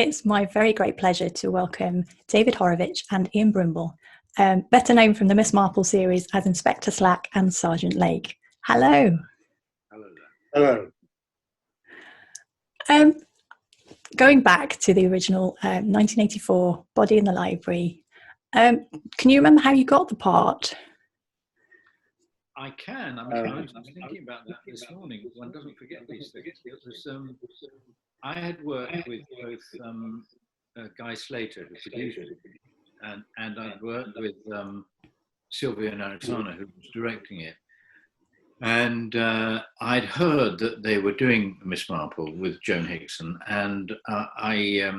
It's my very great pleasure to welcome David Horovitch and Ian Brimble, better known from the Miss Marple series as Inspector Slack and Sergeant Lake. Hello. Hello there. Hello. Going back to the original 1984 Body in the Library, can you remember how you got the part? I can. I was thinking about that this morning. One doesn't forget these things. It was, I had worked with both Guy Slater, who produced it, and I'd worked with Sylvia Narutana, who was directing it. And I'd heard that they were doing Miss Marple with Joan Hickson, and I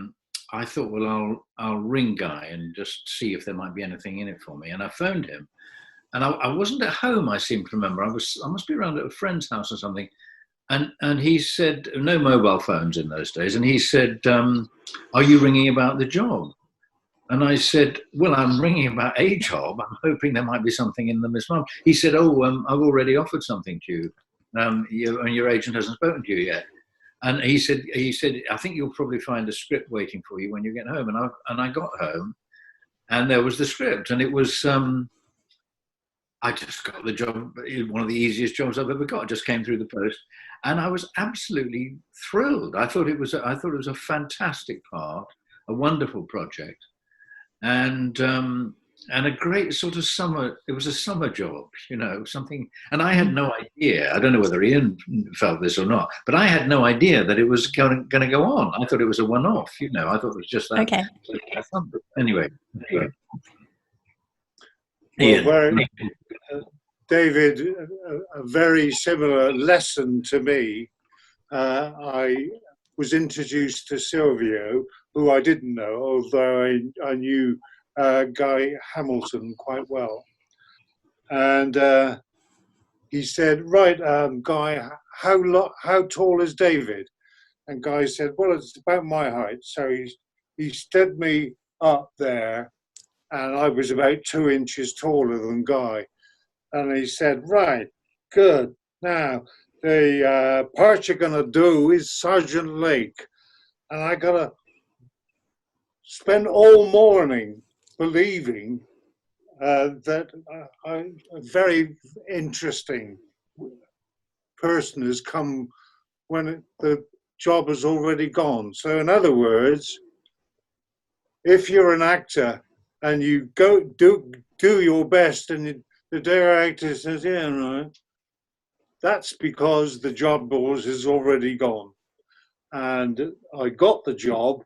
thought, well, I'll ring Guy and just see if there might be anything in it for me. And I phoned him, and I wasn't at home. I seem to remember I must be around at a friend's house or something, and he said, no mobile phones in those days, and he said, are you ringing about the job? And I said, well, I'm ringing about a job. I'm hoping there might be something in the Miss Marple. He said, oh, I've already offered something to you. And your agent hasn't spoken to you yet. And he said, I think you'll probably find a script waiting for you when you get home. And I got home, and there was the script. And it was, I just got the job, one of the easiest jobs I've ever got. It just came through the post. And I was absolutely thrilled. I thought it was a fantastic part, a wonderful project. And a great sort of summer, it was a summer job, something, and I had no idea, I don't know whether Ian felt this or not, but I had no idea that it was going to go on. I thought it was a one-off, I thought it was just that. Okay. Anyway. Well, David, a very similar lesson to me. I was introduced to Silvio, who I didn't know, although I knew Guy Hamilton quite well. And he said, right, Guy, how tall is David? And Guy said, well, it's about my height. So he stood me up there, and I was about 2 inches taller than Guy. And he said, right, good. Now, the part you're going to do is Sergeant Lake. And I got to spend all morning believing that a very interesting person has come when the job has already gone. So in other words, if you're an actor and you go do your best and the director says, yeah, right, that's because the job boss is already gone. And I got the job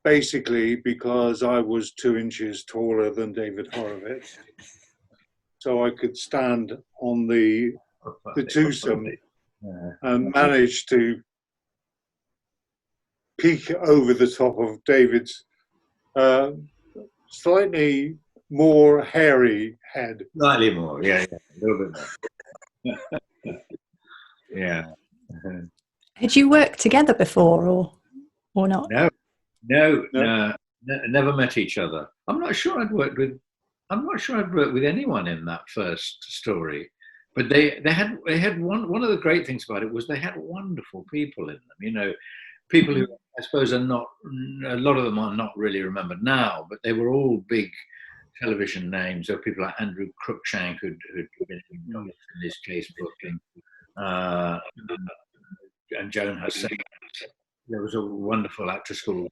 basically because I was 2 inches taller than David Horovitch. So I could stand on the twosome and manage to peek over the top of David's slightly more hairy head. Slightly more, yeah, a little bit more. Yeah. Had you worked together before or not? No, never met each other. I'm not sure I'd worked with anyone in that first story. But they had one of the great things about it was they had wonderful people in them, people who I suppose are not, a lot of them are not really remembered now, but they were all big television names. There were people like Andrew Cruikshank who'd been in this case book, and Joan Hickson. There was a wonderful actress called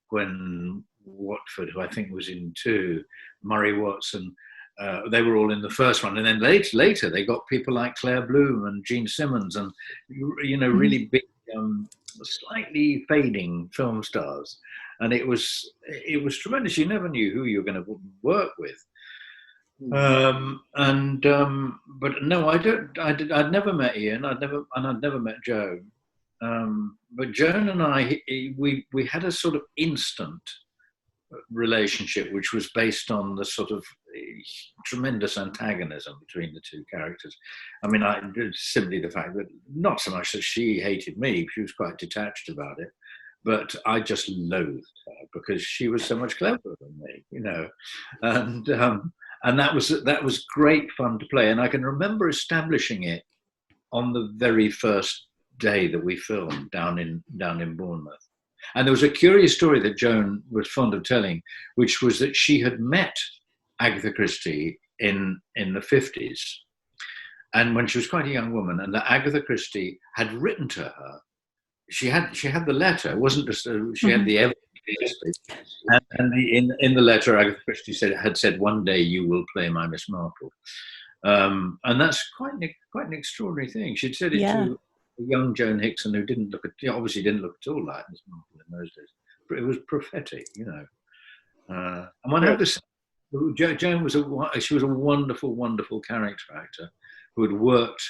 Gwen Watford, who I think was in 2, Murray Watson. They were all in the first one. And then later they got people like Claire Bloom and Gene Simmons and, really big, slightly fading film stars. And it was tremendous. You never knew who you were going to work with. But no, I'd never met Ian. I'd never met Joan. But Joan and I, we had a sort of instant relationship, which was based on the sort of tremendous antagonism between the two characters. I mean, simply the fact that not so much that she hated me, she was quite detached about it, but I just loathed her because she was so much cleverer than me, and that was great fun to play. And I can remember establishing it on the very first day that we filmed down in Bournemouth. And there was a curious story that Joan was fond of telling, which was that she had met Agatha Christie in the 50s, and when she was quite a young woman, and that Agatha Christie had written to her. She had the letter. It wasn't just she had the evidence. And in the letter, Agatha Christie had said, "One day you will play my Miss Marple," and that's quite an extraordinary thing. She'd said it to a young Joan Hickson, who obviously didn't look at all like Miss Marple in those days, but it was prophetic, you know. And one had to say, Joan was a wonderful, wonderful character actor who had worked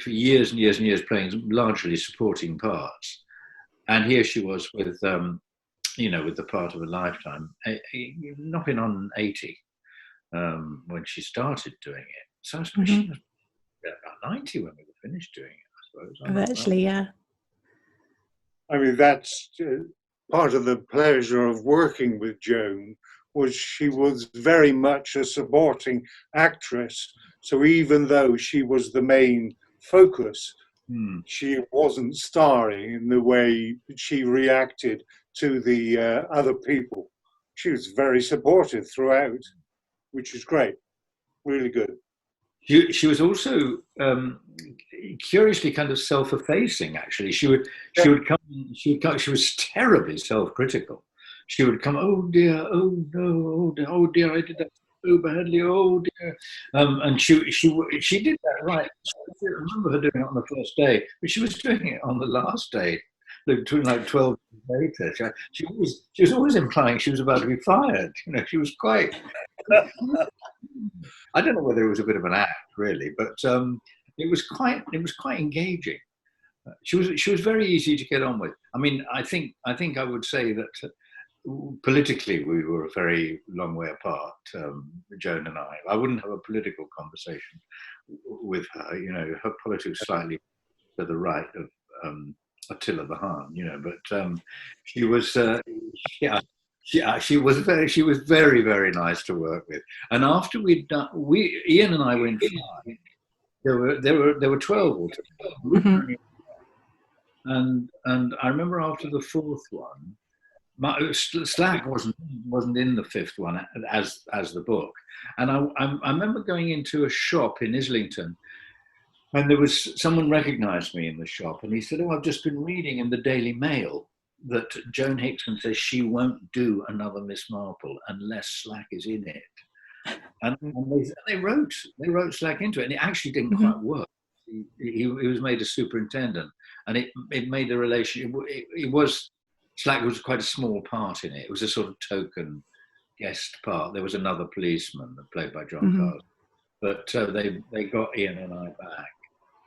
for years and years and years playing largely supporting parts, and here she was with with the part of a lifetime, knocking on 80 when she started doing it. So I suppose she was about 90 when we were finished doing it, I suppose. Virtually, yeah. I mean, that's part of the pleasure of working with Joan, was she was very much a supporting actress. So even though she was the main focus, she wasn't starring in the way she reacted to the other people. She was very supportive throughout, which is great, really good. She was also curiously kind of self-effacing. Actually, she would come. She was terribly self-critical. She would come, "Oh dear, oh no, oh dear, I did that so badly, oh dear," and she did that right. I remember her doing it on the first day, but she was doing it on the last day, between like 12 days later. She was always implying she was about to be fired. You know, she was quite. I don't know whether it was a bit of an act, really, but it was quite engaging. She was very easy to get on with. I mean, I think I would say that politically we were a very long way apart, Joan and I. I wouldn't have a political conversation with her. You know, her politics slightly to the right of Attila the Hun. You know, but she was. She was very, very nice to work with. And after we'd done, Ian and I were in 5. There were 12 altogether. And I remember after the 4th one, Slack wasn't in the 5th one as the book. And I remember going into a shop in Islington, and there was someone recognised me in the shop, and he said, "Oh, I've just been reading in the Daily Mail that Joan Hickson says she won't do another Miss Marple unless Slack is in it." And they wrote Slack into it, and it actually didn't quite work. He was made a superintendent, and it made the relation. Slack was quite a small part in it. It was a sort of token guest part. There was another policeman played by John Carson, but they got Ian and I back,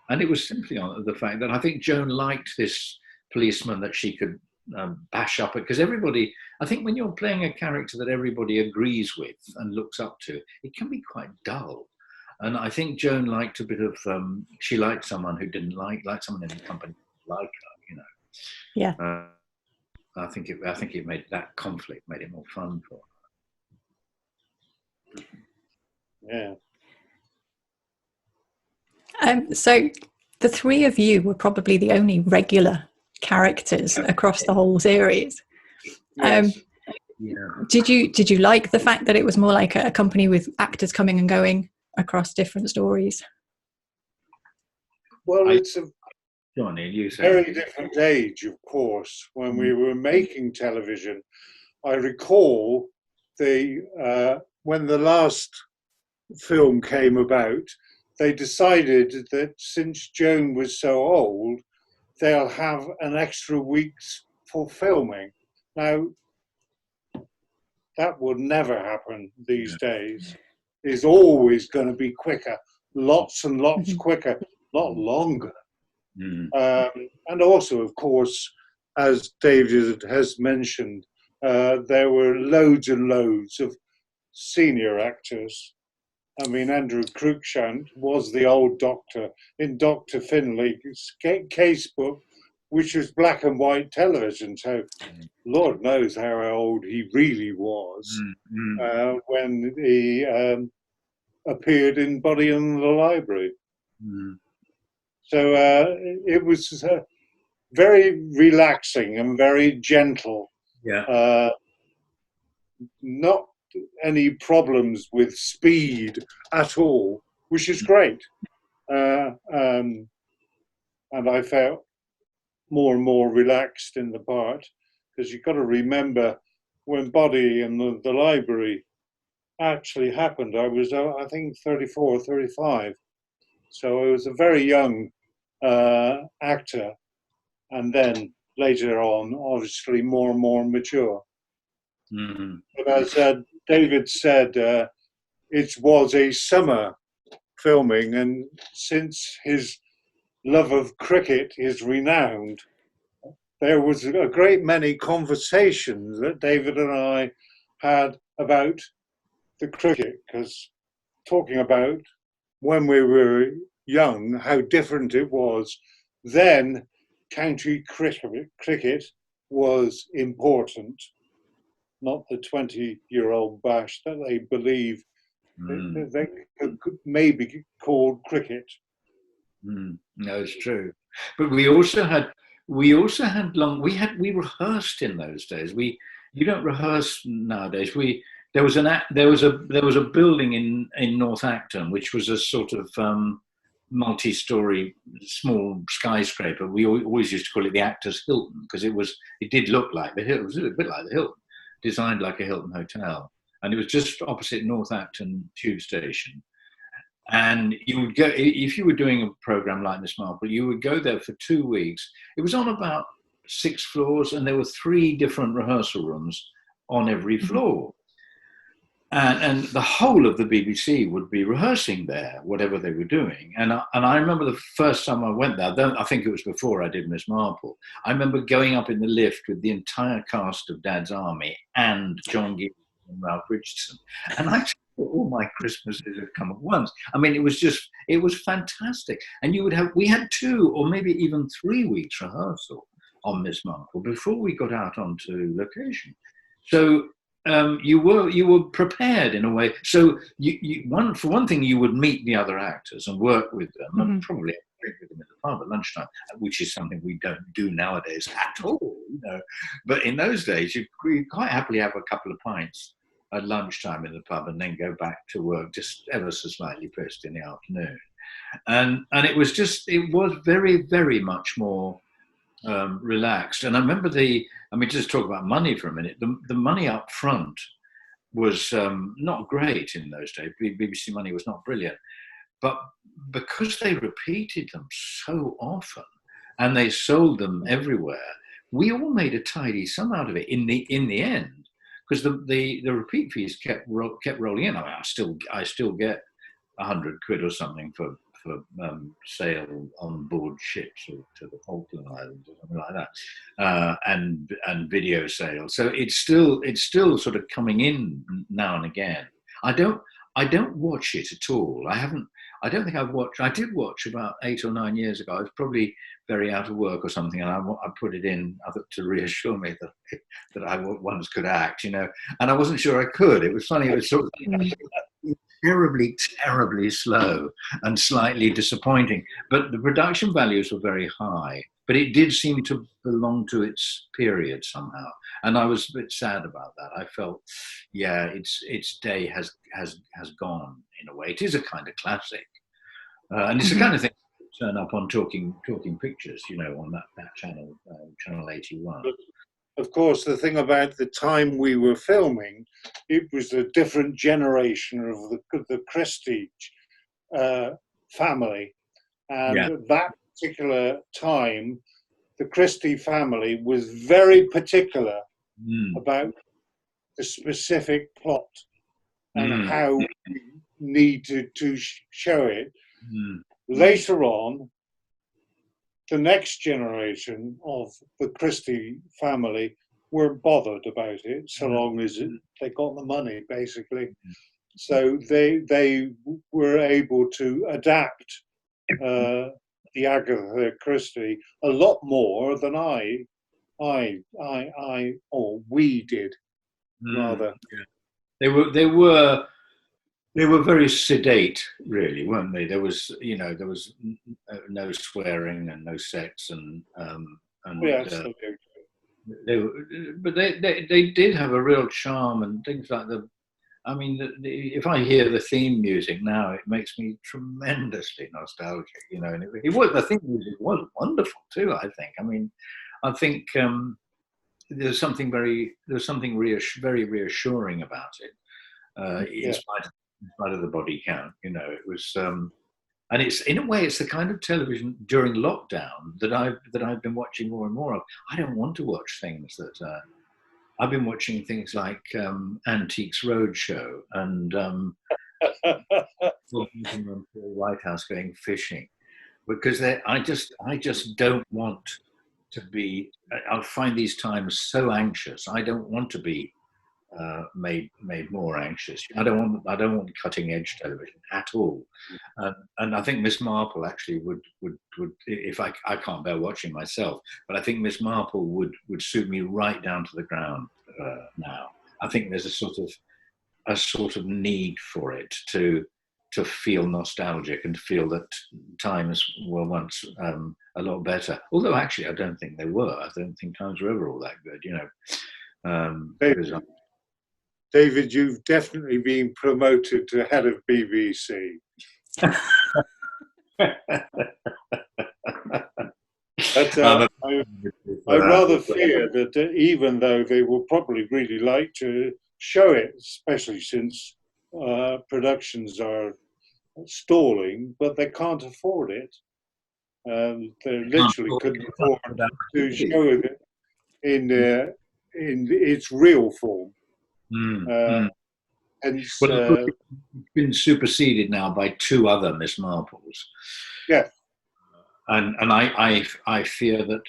and it was simply on the fact that I think Joan liked this policeman that she could bash up it, because everybody, I think when you're playing a character that everybody agrees with and looks up to, it can be quite dull. And I think Joan liked a bit of she liked someone who didn't like someone in the company like her, you know. Yeah. I think it made that conflict made it more fun for her. Yeah. So the 3 of you were probably the only regular characters across the whole series. Yes. Did you like the fact that it was more like a company with actors coming and going across different stories? Well, it's a Johnny, very different age, of course. When we were making television, I recall when the last film came about, they decided that since Joan was so old, they'll have an extra week's for filming. Now, that would never happen these days. It's always going to be quicker, lots and lots quicker, not longer. And also, of course, as David has mentioned, there were loads and loads of senior actors. I mean, Andrew Cruikshank was the old doctor in Dr. Finlay's casebook, which was black and white television. So Lord knows how old he really was when he appeared in Buddy in the Library. So it was very relaxing and very gentle. Yeah. Not any problems with speed at all, which is great. And I felt more and more relaxed in the part, because you've got to remember when Body in the library actually happened, I was, I think, 34 or 35. So I was a very young actor, and then later on, obviously, more and more mature. Mm-hmm. But as David said, it was a summer filming, and since his love of cricket is renowned, there was a great many conversations that David and I had about the cricket, because talking about when we were young, how different it was. Then county cricket was important, not the 20-year-old bash that they believe they could maybe call cricket. No, it's true. But we also had we rehearsed in those days. You don't rehearse nowadays. There was a building in North Acton which was a sort of multi-story small skyscraper. We always used to call it the Actors Hilton, because it did look like the Hilton. It was a bit like the Hilton, designed like a Hilton hotel, and it was just opposite North Acton tube station. And you would go, if you were doing a program like Miss Marple, you would go there for 2 weeks. It was on about 6 floors, and there were 3 different rehearsal rooms on every floor. And the whole of the BBC would be rehearsing there, whatever they were doing. And I remember the first time I went there, I think it was before I did Miss Marple, I remember going up in the lift with the entire cast of Dad's Army and John Gibbs and Ralph Richardson. And I thought all my Christmases had come at once. I mean, it was fantastic. And we had 2 or maybe even 3 weeks rehearsal on Miss Marple before we got out onto location. So you were prepared in a way. So for one thing, you would meet the other actors and work with them, and probably drink with them in the pub at lunchtime, which is something we don't do nowadays at all. But in those days, you quite happily have a couple of pints at lunchtime in the pub and then go back to work just ever so slightly pissed in the afternoon. And it was very, very much more relaxed. And I remember just talk about money for a minute. The money up front was not great in those days. BBC money was not brilliant. But because they repeated them so often and they sold them everywhere, we all made a tidy sum out of it in the end. Because the repeat fees kept rolling in. I mean, I still get 100 quid or something for sale on board ships or to the Falkland Islands or something like that, and video sales. So it's still sort of coming in now and again. I don't watch it at all. I don't think I've watched. I did watch about 8 or 9 years ago. I was probably very out of work or something, and I put it in to reassure me that I once could act, and I wasn't sure I could. It was funny. It was sort of terribly, terribly slow and slightly disappointing. But the production values were very high. But it did seem to belong to its period somehow, and I was a bit sad about that. I felt, its day has gone in a way. It is a kind of classic, and it's the kind of thing that turn up on Talking Pictures, on that channel, channel 81. Of course, the thing about the time we were filming, it was a different generation of the Christie family, and at that particular time, the Christie family was very particular about the specific plot and how we needed to show it. Later on, the next generation of the Christie family weren't bothered about it, so long as they got the money, basically. So they were able to adapt the Agatha Christie a lot more than we did, rather. Yeah. They were very sedate, really, weren't they? There was no swearing and no sex, and and Yes, I do. they did have a real charm and things like the. I mean, if I hear the theme music now, it makes me tremendously nostalgic, you know. And it was, the theme music was wonderful too. I think. I mean, I think there's something very very reassuring about it. In spite of the body count, you know, it was. And it's, in a way, it's the kind of television during lockdown that I've been watching more and more of. I don't want to watch things that. I've been watching things like Antiques Roadshow and White House going fishing, because I just don't want to be. I'll find these times so anxious. I don't want to be made more anxious. I don't want cutting edge television at all. And I think Miss Marple actually would if I can't bear watching myself, but I think Miss Marple would suit me right down to the ground now. I think there's a sort of need for it to feel nostalgic and feel that times were once a lot better. Although actually I don't think they were. I don't think times were ever all that good, you know. David, you've definitely been promoted to head of BBC. But I rather fear that even though they will probably really like to show it, especially since productions are stalling, but they can't afford it. They literally couldn't afford to show it in its real form. Well, it's been superseded now by two other Miss Marples. Yeah. And I fear that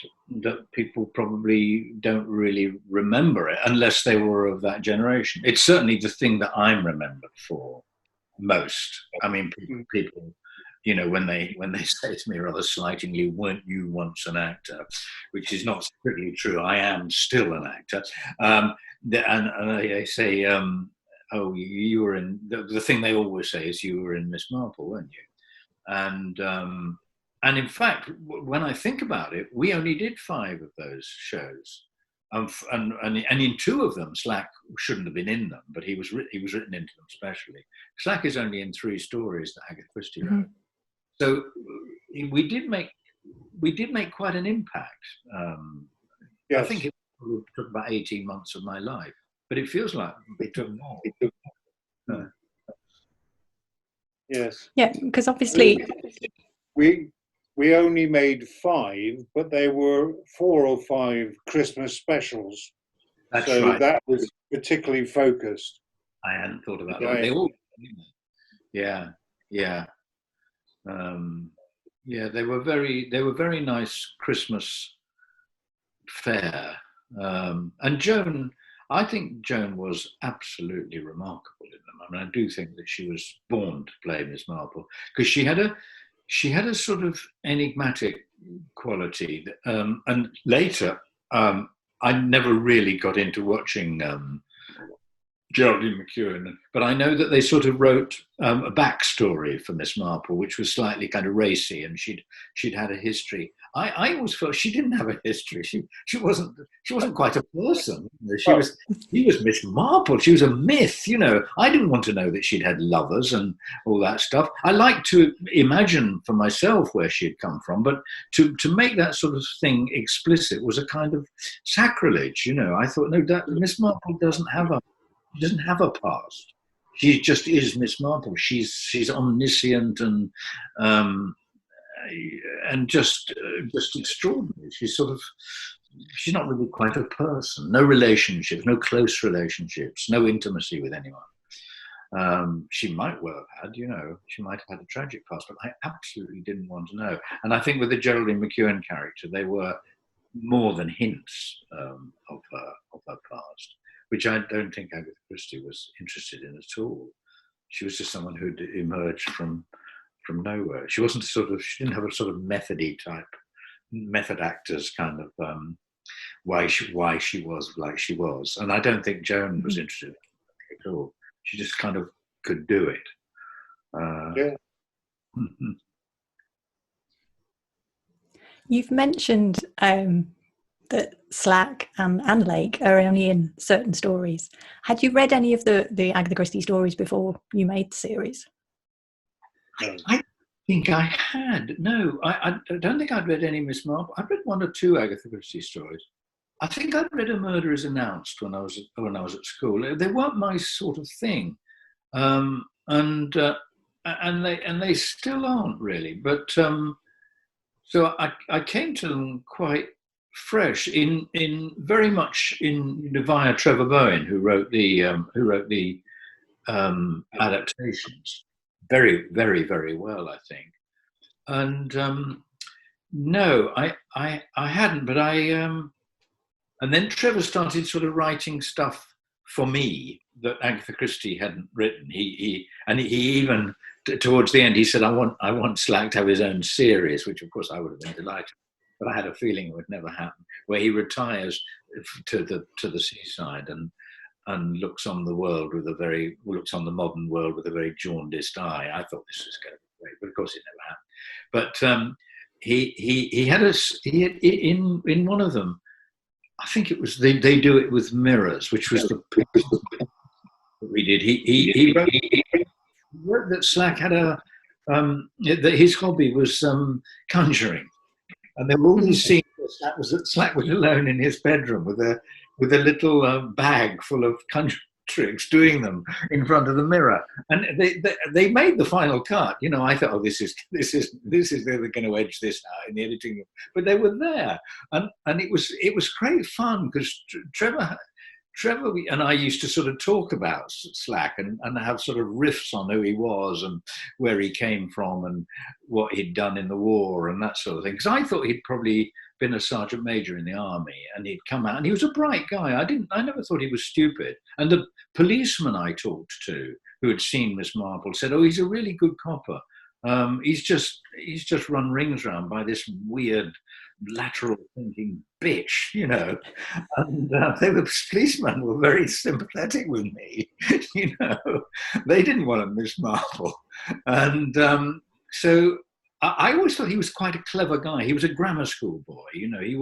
people probably don't really remember it unless they were of that generation. It's certainly the thing that I'm remembered for most. I mean, people, you know, when they say to me rather slightingly, "Weren't you once an actor?" which is not strictly true. I am still an actor. And they say, "Oh, you were in." The thing they always say is, "You were in Miss Marple, weren't you?" And in fact, when I think about it, we only did 5 of those shows, and in 2 of them, Slack shouldn't have been in them, but he was written into them specially. Slack is only in 3 stories that Agatha Christie wrote, so we did make quite an impact. Yes. I think it took about 18 months of my life, but it feels like it took more. Yes. Yeah, because obviously we only made 5, but there were 4 or 5 Christmas specials. That's so right. That was particularly focused. I hadn't thought about that. They all, yeah. They were very nice Christmas fare. And Joan, I think Joan was absolutely remarkable in them. I mean, I do think that she was born to play Miss Marple, because she had a sort of enigmatic quality. And later, I never really got into watching Geraldine McEwen, but I know that they sort of wrote a backstory for Miss Marple, which was slightly kind of racy, and she'd had a history. I always felt she didn't have a history. She wasn't quite a person. She was Miss Marple. She was a myth. You know, I didn't want to know that she'd had lovers and all that stuff. I like to imagine for myself where she had come from, but to make that sort of thing explicit was a kind of sacrilege. You know, I thought, no, Miss Marple doesn't have a past. She just is Miss Marple. She's omniscient and just extraordinary. She's not really quite a person. No relationships, no close relationships, no intimacy with anyone. She might well have had, you know, she might have had a tragic past, but I absolutely didn't want to know. And I think with the Geraldine McEwen character, they were more than hints of her past, which I don't think Agatha Christie was interested in at all. She was just someone who'd emerged from nowhere. She didn't have a sort of method actors kind of why she was like she was. And I don't think Joan was interested in it at all. She just kind of could do it. You've mentioned that Slack and Lake are only in certain stories. Had you read any of the Agatha Christie stories before you made the series? I think I had. No, I don't think I'd read any Miss Marple. I'd read one or two Agatha Christie stories. I think I'd read A Murder Is Announced when I was at school. They weren't my sort of thing, and they still aren't really. But so I came to them quite fresh in very much in via Trevor Bowen, who wrote the adaptations very, very, very well, I think. And no, I hadn't, but and then Trevor started sort of writing stuff for me that Agatha Christie hadn't written. He even towards the end he said, I want Slack to have his own series, which of course I would have been delighted. But I had a feeling it would never happen. Where he retires to the seaside and looks on the modern world with a very jaundiced eye. I thought this was going to be great, but of course it never happened. But he had in one of them. I think it was they do it with mirrors, which was the that we did. He wrote that Slack had that his hobby was conjuring, and there were all these scenes where Slack was alone in his bedroom with a little bag full of conjuring tricks, doing them in front of the mirror, and they made the final cut. You know, I thought, oh, this is they're going to edge this out in the editing room, but they were there, and it was great fun because Trevor and I used to sort of talk about Slack and have sort of riffs on who he was and where he came from and what he'd done in the war and that sort of thing. Because I thought he'd probably been a sergeant major in the army and he'd come out and he was a bright guy. I never thought he was stupid. And the policeman I talked to who had seen Miss Marple said, oh, he's a really good copper. He's just run rings around by this weird lateral thinking bitch, you know. And the policemen were very sympathetic with me, you know. They didn't want to Miss Marple. And so I always thought he was quite a clever guy. He was a grammar school boy, you know. He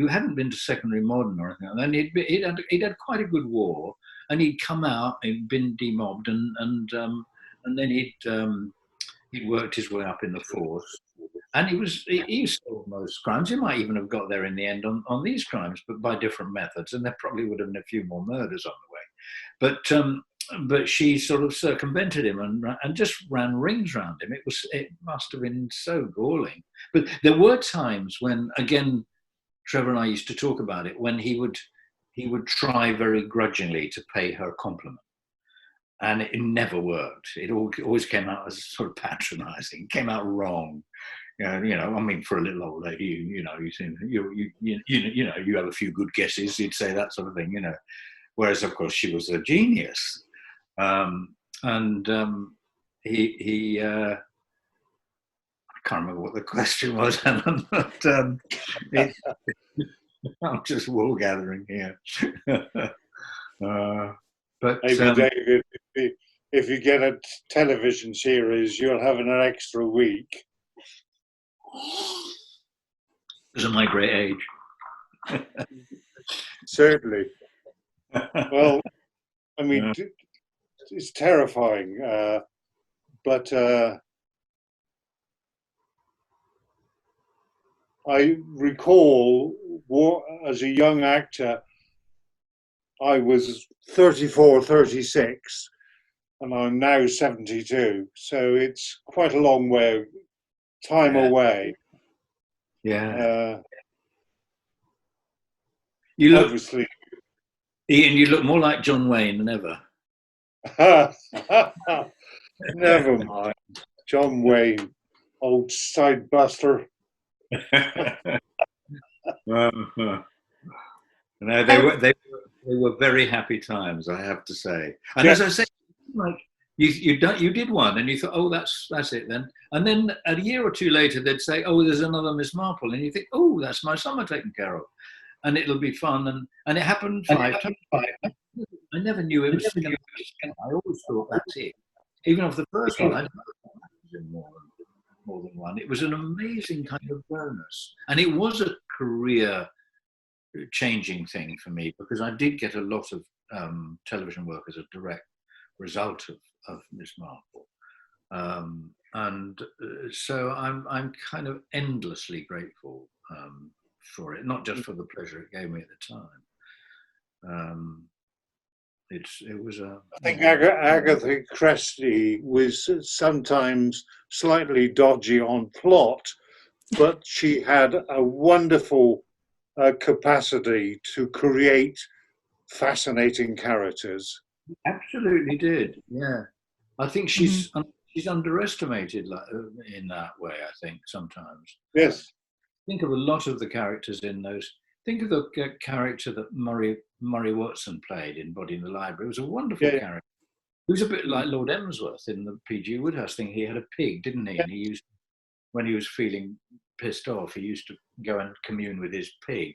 hadn't been to secondary modern or anything. And he'd had quite a good war, and he'd come out, he'd been demobbed, and then he'd worked his way up in the force. And he solved most crimes. He might even have got there in the end on these crimes, but by different methods. And there probably would have been a few more murders on the way. But she sort of circumvented him and just ran rings around him. It must have been so galling. But there were times when, again, Trevor and I used to talk about it, when he would try very grudgingly to pay her compliment. And it never worked. It always came out as sort of patronising. It came out wrong. You know, I mean, for a little old lady, you have a few good guesses. You'd say that sort of thing, you know. Whereas, of course, she was a genius. He I can't remember what the question was, Helen, but I'm just wool gathering here. But maybe David, if you get a television series, you'll have an extra week. Because of my great age. Certainly. Well, I mean, it's terrifying, but I recall as a young actor, I was 34, 36, and I'm now 72. So it's quite a long time away. Yeah. You look, obviously. Ian, you look more like John Wayne than ever. Never mind. John Wayne, old sidebuster. No, they were very happy times, I have to say. And as I say, like you did one, and you thought, oh, that's it then. And then a year or two later, they'd say, oh, there's another Miss Marple, and you think, oh, that's my summer taken care of, and it'll be fun. And it happened 5 times. I never knew it was. I always thought that's it. Even off the first one, I didn't know more than one. It was an amazing kind of bonus, and it was a career changing thing for me, because I did get a lot of television work as a direct result of Miss Marple. So I'm kind of endlessly grateful for it, not just for the pleasure it gave me at the time. It was a. I think Agatha Christie was sometimes slightly dodgy on plot, but she had a wonderful capacity to create fascinating characters. Absolutely did, yeah. I think she's underestimated in that way, I think, sometimes. Yes. Think of a lot of the characters in those. Think of the character that Murray Watson played in Body in the Library. It was a wonderful character. He was a bit like Lord Emsworth in the P.G. Wodehouse thing. He had a pig, didn't he? And he used, when he was feeling pissed off, he used to go and commune with his pig.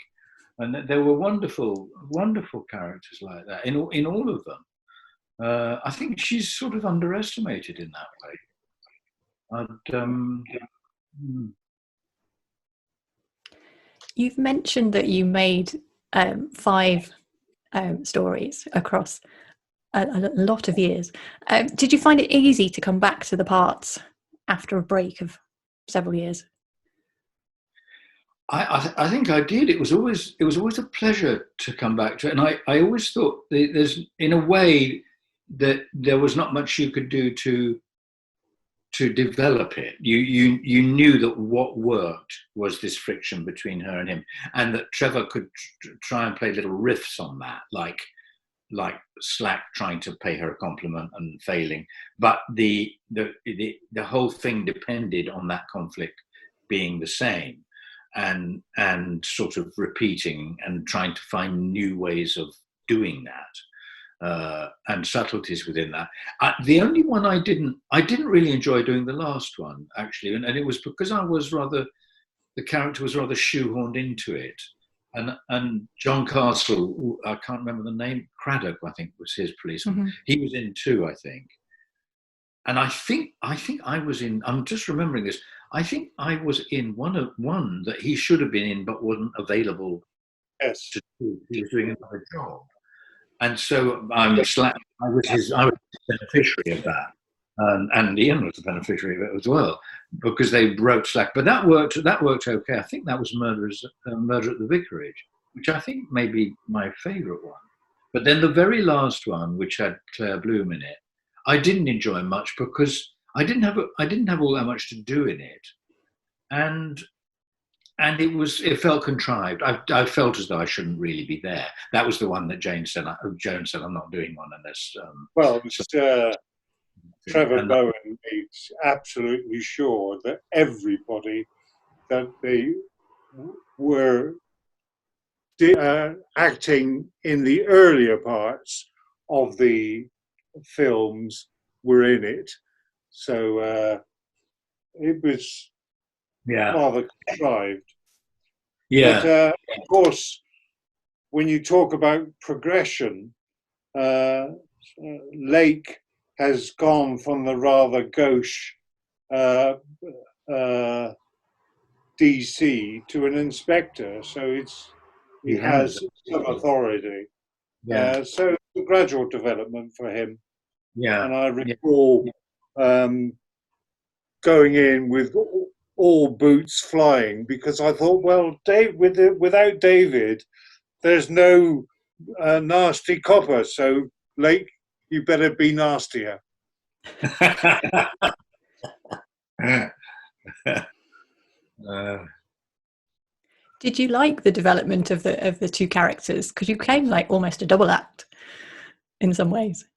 And there were wonderful, wonderful characters like that in all of them. I think she's sort of underestimated in that way. You've mentioned that you made 5 stories across a lot of years. Did you find it easy to come back to the parts after a break of several years? I think I did. It was always a pleasure to come back to it, and I always thought there's, in a way, that there was not much you could do to develop it. You knew that what worked was this friction between her and him, and that Trevor could try and play little riffs on that, like Slack trying to pay her a compliment and failing. But the whole thing depended on that conflict being the same, and sort of repeating and trying to find new ways of doing that. And subtleties within that. The only one I didn't really enjoy doing the last one, actually, and it was because the character was rather shoehorned into it. And John Castle, I can't remember the name, Craddock, I think was his policeman. Mm-hmm. He was in 2, I think. And I think I was in, I'm just remembering this, I think I was in one that he should have been in but wasn't available to do. He was doing another job. And so I was his beneficiary of that, and Ian was the beneficiary of it as well, because they wrote Slack. But that worked okay. I think that was Murder at the Vicarage, which I think may be my favourite one. But then the very last one, which had Claire Bloom in it, I didn't enjoy much because I didn't have all that much to do in it, and it felt contrived. I felt as though I shouldn't really be there. That was the one that Joan said, I'm not doing one unless... Trevor Bowen makes absolutely sure that everybody that they were acting in the earlier parts of the films were in it. So it was rather contrived. Yeah. But of course, when you talk about progression, Lake has gone from the rather gauche DC to an inspector, so he has some authority. Yeah. So it's a gradual development for him. Yeah. And I recall going in with all boots flying, because I thought, well, without David, there's no nasty copper. So, Lake, you better be nastier. Did you like the development of the 2 characters? Because you became like almost a double act in some ways.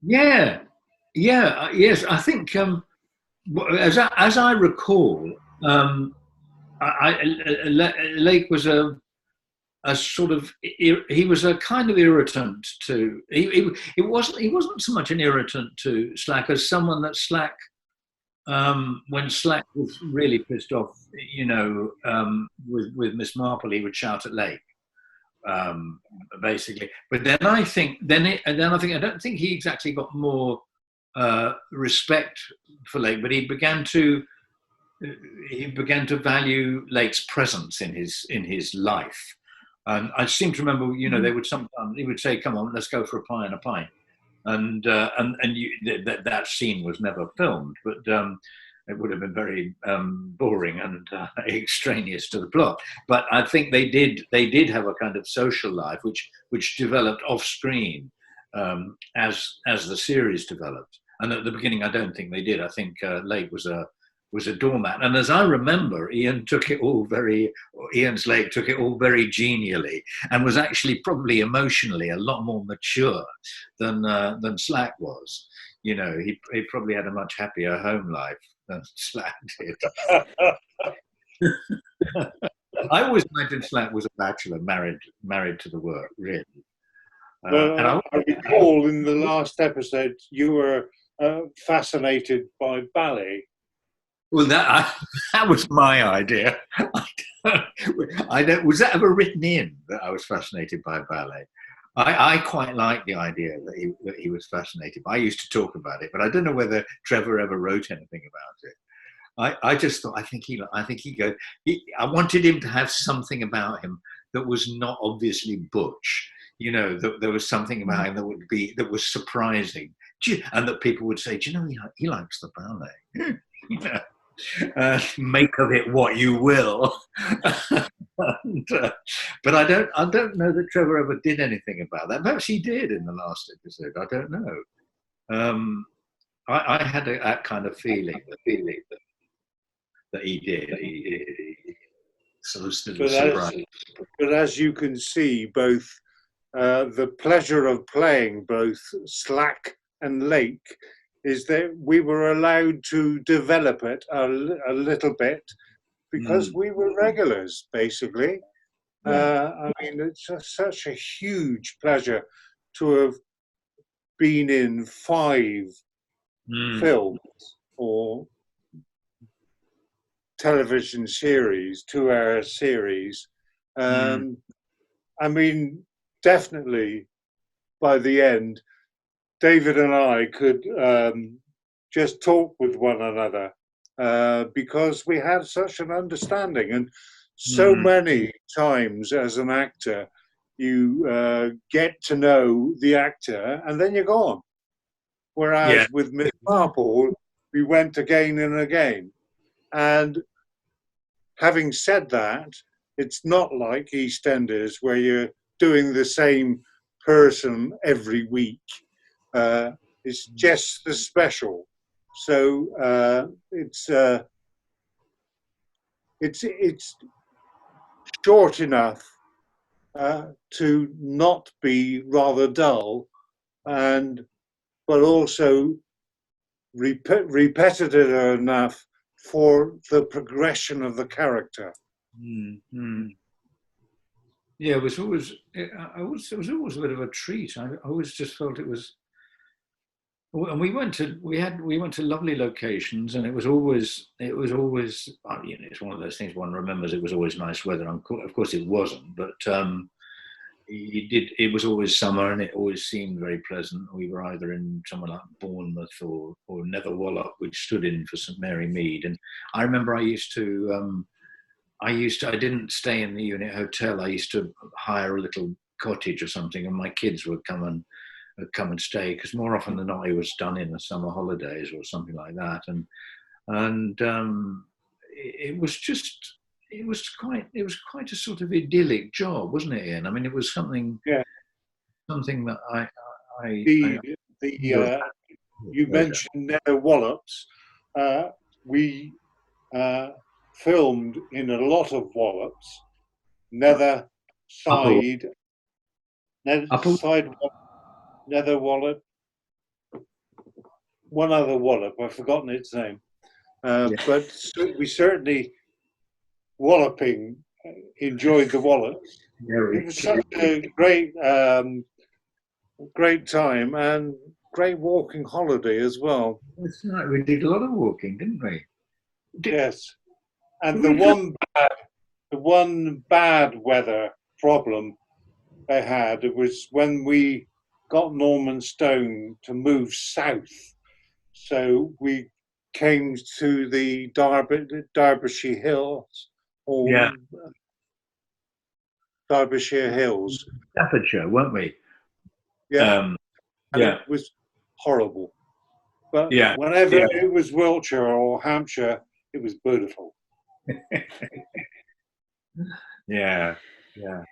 Yes. I think as I recall, Lake was a sort of, he was a kind of irritant to. He wasn't so much an irritant to Slack as someone that Slack, when Slack was really pissed off, with Miss Marple, he would shout at Lake. Basically, but then I don't think he exactly got more respect for Lake, but he began to value Lake's presence in his life, And I seem to remember, you know, they would sometimes, he would say, come on, let's go for a pie and a pint. And that scene was never filmed, but it would have been very boring and extraneous to the plot. But I think they did have a kind of social life which developed off screen as the series developed. And at the beginning, I don't think they did. I think Lake was a doormat. And as I remember, Ian's Lake took it all very genially, and was actually probably emotionally a lot more mature than Slack was. You know, he probably had a much happier home life than Slack did. I always imagined Slack was a bachelor married to the work, really. Well, I recall in the last episode you were fascinated by ballet. Well, that was my idea. I don't. Was that ever written in that I was fascinated by ballet? I quite like the idea that he was fascinated. I used to talk about it, but I don't know whether Trevor ever wrote anything about it. I just thought I wanted him to have something about him that was not obviously butch. You know, that there was something about him that was surprising, and that people would say, "Do you know he likes the ballet?" You know. Make of it what you will. But I don't know that Trevor ever did anything about that. Perhaps he did in the last episode. I don't know. I had that kind of feeling that he did. So but as you can see, both the pleasure of playing both Slack and Lake is that we were allowed to develop it a little bit because we were regulars, basically. I mean, it's such a huge pleasure to have been in 5 films or television series, 2-hour series. I mean, definitely by the end, David and I could just talk with one another because we had such an understanding. And so many times as an actor, you get to know the actor and then you're gone. Whereas with Miss Marple, we went again and again. And having said that, it's not like EastEnders where you're doing the same person every week. It's just the special, so it's short enough to not be rather dull, but also repetitive enough for the progression of the character. Yeah, it was always a bit of a treat. I always just felt it was. And we went to lovely locations, and it was always you know, it's one of those things one remembers. It was always nice weather. Of course it wasn't, but it was always summer, and it always seemed very pleasant. We were either in somewhere like Bournemouth or Netherwallop, which stood in for St Mary Mead. And I remember I didn't stay in the unit hotel. I used to hire a little cottage or something, and my kids would come and stay, because more often than not it was done in the summer holidays or something like that. And it was quite a sort of idyllic job, wasn't it, Ian? I mean, it was something that you mentioned Netherwallops. We filmed in a lot of wallops. Nether Wallop, one other wallop, I've forgotten its name. But we certainly, walloping, enjoyed the wallops. It was such a great time and great walking holiday as well. That's right, we did a lot of walking, didn't we? Yes. And the one bad weather problem they had was when we got Norman Stone to move south. So we came to the Derbyshire Hills. Derbyshire Hills. Staffordshire, weren't we? Yeah, and Yeah, it was horrible. But yeah, whenever yeah. it was Wiltshire or Hampshire, it was beautiful. Yeah, yeah.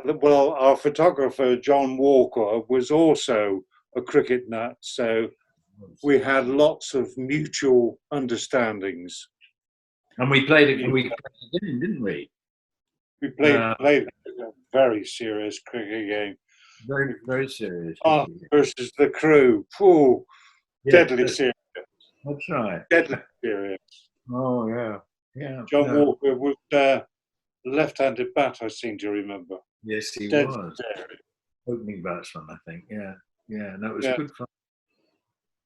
Well, our photographer, John Walker, was also a cricket nut, so we had lots of mutual understandings. And we played it again, didn't we? We played a very serious cricket game. Very, very serious. Versus the crew. Ooh, Yeah, deadly serious. That's right. Deadly serious. Oh, yeah. Yeah. John Walker was left-handed bat, I seem to remember. Yes, he Deadly was. serious. Opening batsman, I think. Yeah. Yeah. No, it was Yeah. good fun.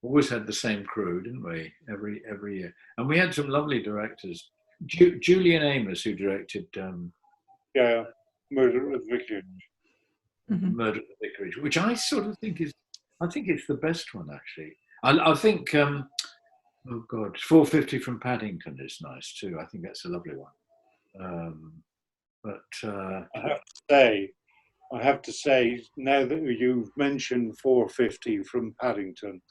Always had the same crew, didn't we? Every year. And we had some lovely directors. Julian Amos, who directed Murder at the Vicarage. Mm-hmm. Murder at the Vicarage, which I sort of think it's the best one, actually. I think, oh God, 450 from Paddington is nice too. I think that's a lovely one. I have to say, now that you've mentioned 450 from Paddington,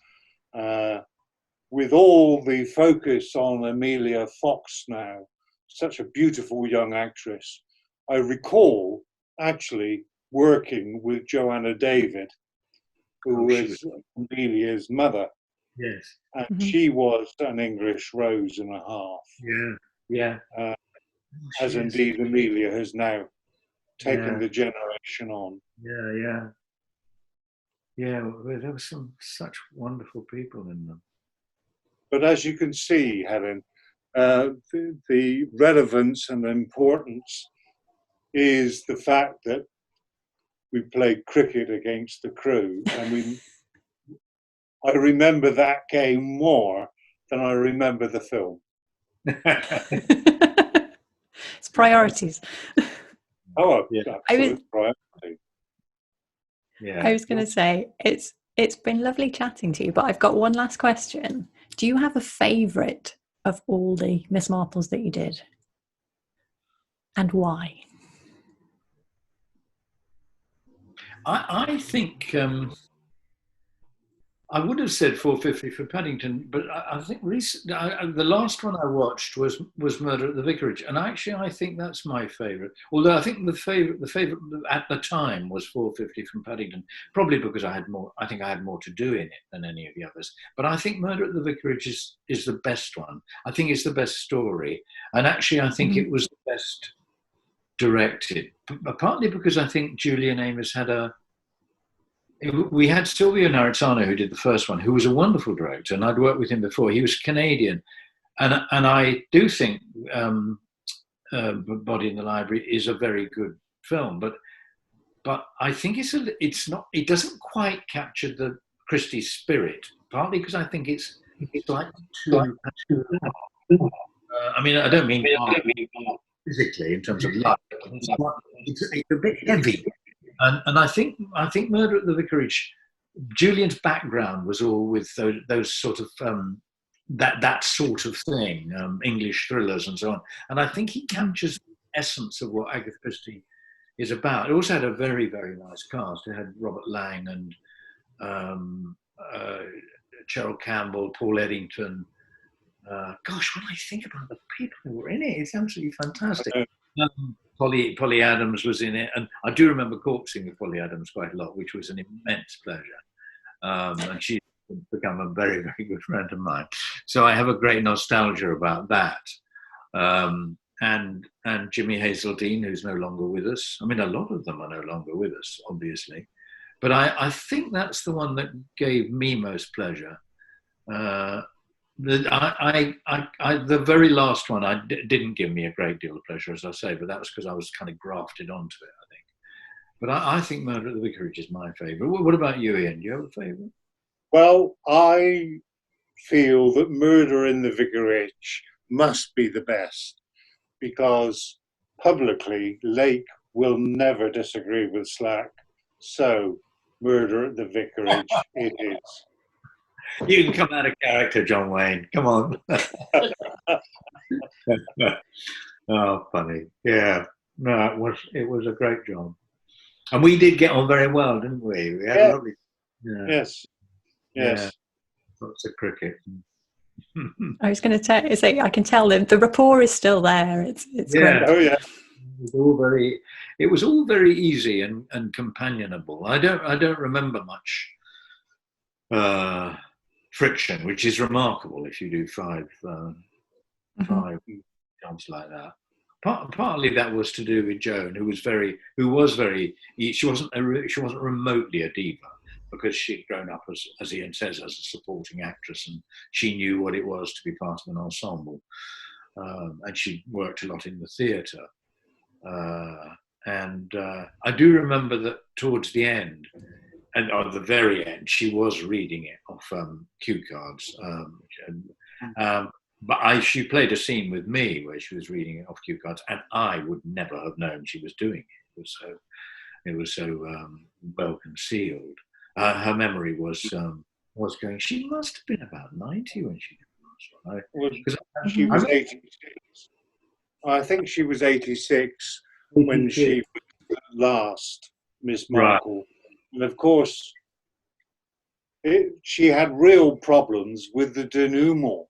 with all the focus on Amelia Fox now, such a beautiful young actress, I recall actually working with Joanna David, who was Amelia's mother. Yes. And she was an English rose and a half. Yeah. As indeed Amelia has now taken the generation on. Yeah. There were such wonderful people in them. But as you can see, Helen, the relevance and importance is the fact that we played cricket against the crew, and I remember that game more than I remember the film. It's priorities. Oh, absolute priority. Yeah. I was going to say it's been lovely chatting to you, but I've got one last question. Do you have a favourite of all the Miss Marples that you did, and why? I think I would have said 450 for Paddington, but I think the last one I watched was Murder at the Vicarage, and actually I think that's my favourite. Although I think the favourite at the time was 450 from Paddington, probably because I had more to do in it than any of the others. But I think Murder at the Vicarage is the best one. I think it's the best story, and actually I think it was the best directed, partly because I think Julian Amos we had Silvio Naritano, who did the first one, who was a wonderful director, and I'd worked with him before. He was Canadian, and I do think Body in the Library is a very good film, but I think it doesn't quite capture the Christie spirit, partly because I think it's like too. I mean, I don't mean physically in terms of life. It's a bit heavy. And I think Murder at the Vicarage, Julian's background was all with those sort of that sort of thing, English thrillers and so on. And I think he captures the essence of what Agatha Christie is about. It also had a very, very nice cast. It had Robert Lang and Cheryl Campbell, Paul Eddington. Gosh, when I think about the people who were in it, it's absolutely fantastic. Polly Adams was in it, and I do remember corpsing with Polly Adams quite a lot, which was an immense pleasure. And she's become a very, very good friend of mine. So I have a great nostalgia about that. And Jimmy Hazeldine, who's no longer with us. I mean, a lot of them are no longer with us, obviously. But I think that's the one that gave me most pleasure. The very last one didn't give me a great deal of pleasure, as I say, but that was because I was kind of grafted onto it, I think. But I think Murder at the Vicarage is my favourite. What about you, Ian? Do you have a favourite? Well, I feel that Murder in the Vicarage must be the best, because publicly Lake will never disagree with Slack. So Murder at the Vicarage it is. You can come out of character, John Wayne. Come on. Oh, funny. Yeah. No, it was a great job, and we did get on very well, didn't we? We had a lovely. Yeah. Yes. Yeah. Lots of cricket. I was going to say, I can tell the rapport is still there. It's Yeah. great. Oh yeah. It was all very easy and companionable. I don't remember much friction, which is remarkable if you do five jobs like that. Partly that was to do with Joan, who was very. She wasn't remotely a diva, because she'd grown up as Ian says, as a supporting actress, and she knew what it was to be part of an ensemble, and she worked a lot in the theatre. And I do remember that towards the end, and at the very end, she was reading it off cue cards. But she played a scene with me where she was reading it off cue cards, and I would never have known she was doing it. It was so well concealed. Her memory was going. She must have been about 90 when she did the last one. She was 86. I think she was 86 when she was last Miss Marple. Right. And of course, she had real problems with the denouement,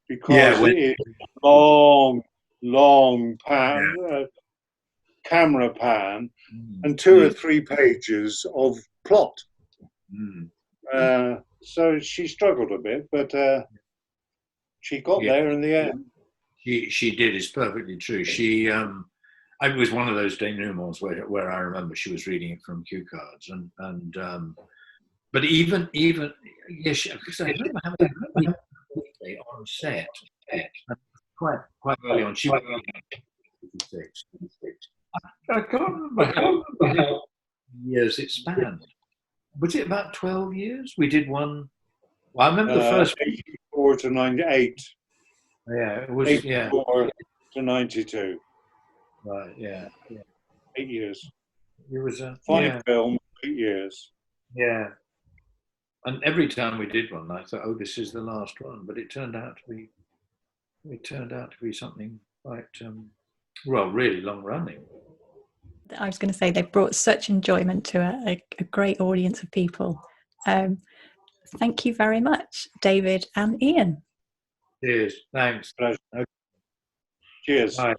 because it is a long camera pan and 2 or 3 pages of plot. So she struggled a bit, but she got there in the end. She did. It's perfectly true. It was one of those denouements where I remember she was reading it from cue cards, and but even yes, because I remember having on set quite early on. She was 56. I can't remember how years it spanned. Was it about 12 years? We did one. Well, I remember the first 84 to 98. Yeah, it was 84 to 92. Right. Yeah. 8 years. It was a fine film. 8 years. Yeah. And every time we did one, I thought, "Oh, this is the last one," but it turned out to be something quite really long running. I was going to say, they've brought such enjoyment to a great audience of people. Thank you very much, David and Ian. Cheers. Thanks. Pleasure. Cheers. Bye.